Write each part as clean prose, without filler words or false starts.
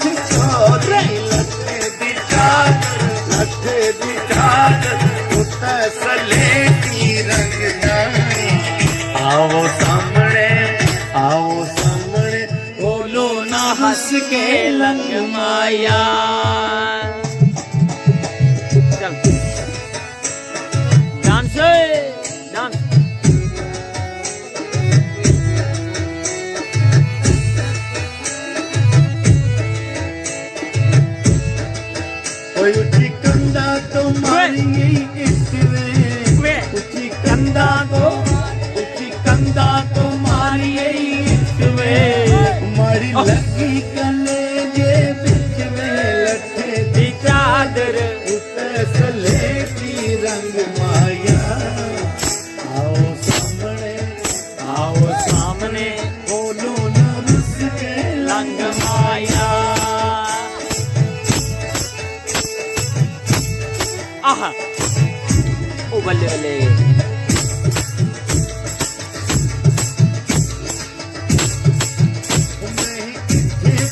दी चोरी लखे दी चादर उत्ते सलेटी रंग जानी आओ सामने बोलो ना हंस के लंग माया डांस डांस उची कंधा तो मारी इसवे उची कंधा तो मारी इसवे मारी लगी कलेजे बिच में लठे दी चादर उत्ते सलेटी रंग माया आओ सामने बोलो ना रुस के लंग माया आहा ओ बल्ले बल्ले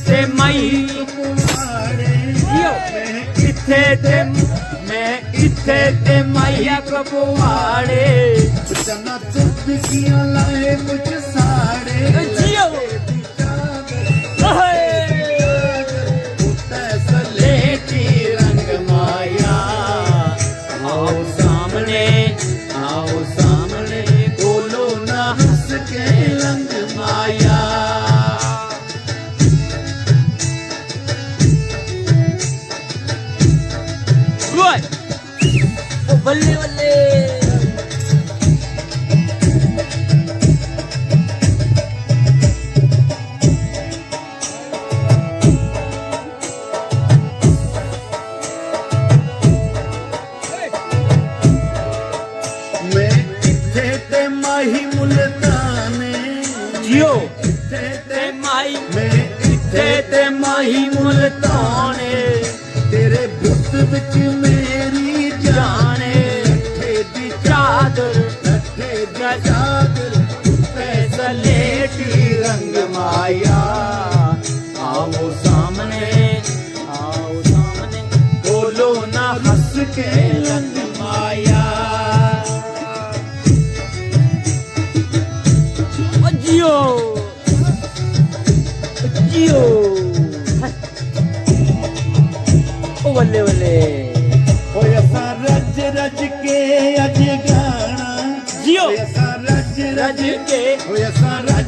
ते मई मैं इत्थे ते मैया कबुआड़े चना चुटकियां लाए मुझ साड़े जियो उत्ते सलेटी रंग माया आओ सामने बोलो ना हंस के रंग माया गुड ओ बल्ले बल्ले मैं इत्थे ते माही मुल्ताने जियो ते माई मैं इत्थे ते माही मुल्ताने तेरे बुत विच मेरी जाने लठे दी चादर उत्ते सलेटी रंग माया आओ सामने बोलो ना हंस के रंग माया ओ जियो जियो ओ बल्ले बल्ले होय असां रज के अज गाना जियो होय असां रज रज के होय असां रज